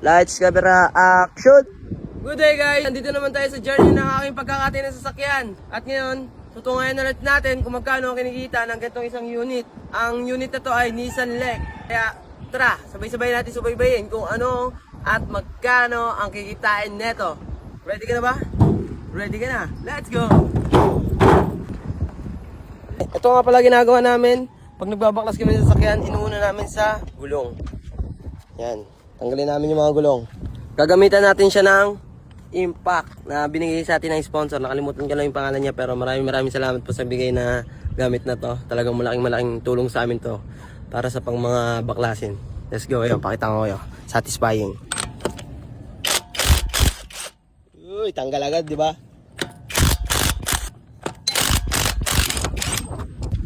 Lights, camera, action! Good day guys! Nandito naman tayo sa journey ng aking pagkakati ng sasakyan. At ngayon, tutungayan na natin kung magkano ang kinikita ng ganitong isang unit. Ang unit na to ay Nissan Lex. Kaya tara, sabay-sabay natin subaybayin kung ano at magkano ang kikitain neto. Ready ka na ba? Ready ka na? Let's go! Ito nga pala ginagawa namin. Pag nagbabaklas kami sa sasakyan, inuuna namin sa gulong. Yan. Tanggalin namin yung mga gulong. Gagamitan natin siya ng Impact na binigay sa atin ng sponsor. Nakalimutan ko lang yung pangalan niya, pero maraming salamat po sa bigay na gamit na to. Talagang malaking tulong sa amin to para sa pang mga baklasin. Let's go. Ayun, pakita ko kayo. Satisfying. Uy, tanggal agad, di ba?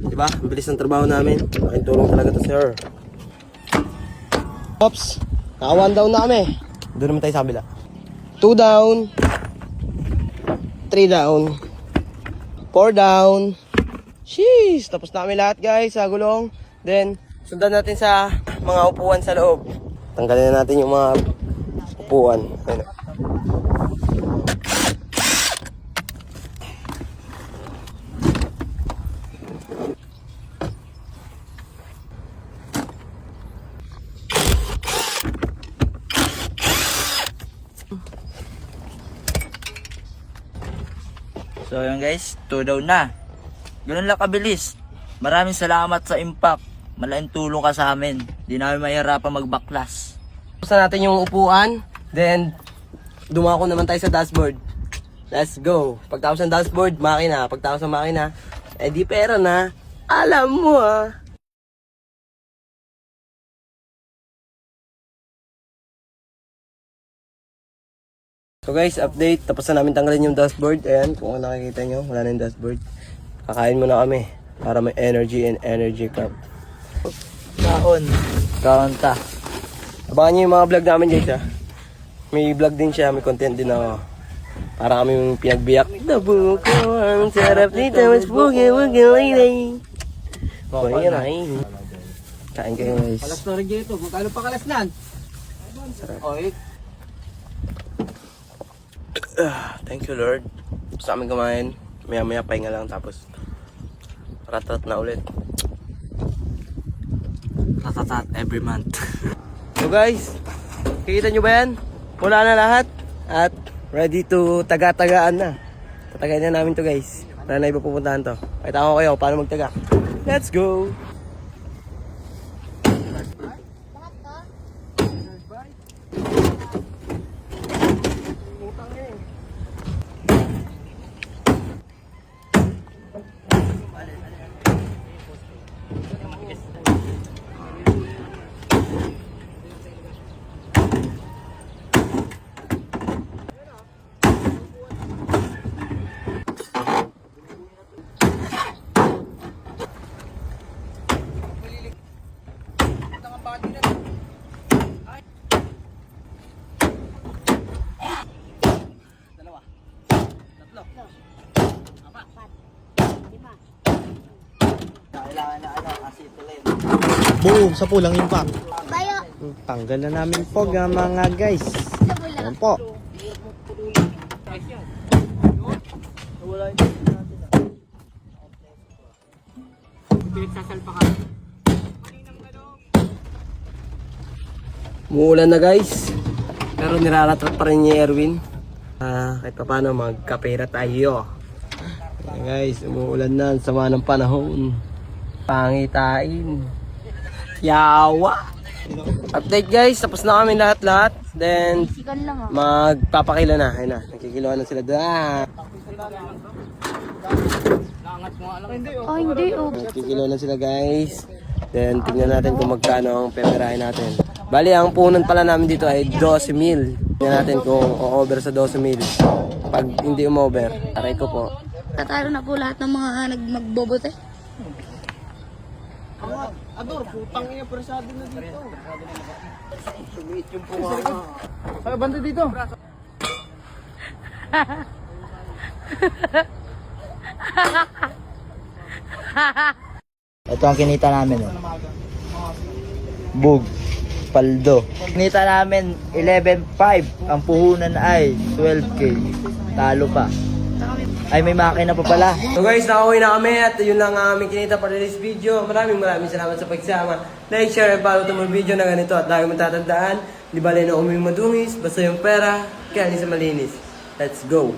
Diba? Ang bilis ng trabaho namin. Malaking tulong talaga to, sir. Oops. Naka 1 down na kami. Doon naman tayo sa kabila. 2 down. 3 down. 4 down. Sheesh. Tapos na kami lahat, guys, sa gulong. Then, sundan natin sa mga upuan sa loob. Tanggalin na natin yung mga upuan. Ayun. So yun guys, 2 down na. Ganun lang kabilis. Maraming salamat sa Impact. Malaking tulong ka sa amin. Di namin mahirapan magbaklas. Tapos na natin yung upuan. Then, dumako naman tayo sa dashboard. Let's go. Pagtapos ng dashboard, makina. Pagtapos ng makina, di pera na. Alam mo ah. So guys, update. Tapos na namin tanggalin yung dashboard. Ayan, kung nakikita nyo, wala na yung dashboard. Kakain muna kami para may energy and energy cup. Kaunta. Abangan nyo yung mga vlog namin guys ha. May vlog din siya, may content din ako. Para kami yung pinagbiyak. Nabuko ang sarap nito, mas bugi-bugi lady. Okay na eh. Kain kayo guys. Kalas na rin dito. Magkano pa kalas nan? Okay. Thank you Lord. Sa amin kumain. Maya-maya pahinga lang tapos ratat na ulit. Tatatat every month. So guys, kikita nyo ba yan? Wala na lahat. At ready to taga-tagaan na. Tatagayin na namin to guys. Wala na iba pupuntahan to. Pakita ko kayo paano magtaga. Let's go! Boom, sa pulang Impact. Bayo. Tanggal na namin po mga guys. Ayan po. Umuulan na guys. Pero niraratrat pa rin niya Erwin. Kahit pa paano magkapera tayo. Ayan guys, umuulan na. Ang sama ng panahon. Pangitain. Yawa. Update guys, tapos na kami lahat-lahat. Then, Sikan lang ah. magpapakilo na. Ayun na, nagkikiloan na sila doon. Oh, hindi oh. Nagkikilo na sila guys. Then, tignan natin kung magkano ang peperahin natin. Bali, ang punan pala namin dito ay 12,000. Tignan natin kung o-over sa 12,000. Pag hindi umover, aray ko po. Tatalo na po lahat ng mga magbobote. Ador, putang ina presado na dito. Sumiit yung punga. Ay, banda dito. Ito ang kinita namin. Bug. Paldo. Kinita namin 11.5. Ang puhunan ay 12K. Talo pa. Ay, may makina pa pala. So guys, nakauwi na kami at yun lang ang aming kinita para this video. Maraming salamat sa pagsama. Like, share, and follow itong video na ganito. At lagi mong tatandaan, di bale na uming madungis, basta yung pera, kaya sa malinis. Let's go!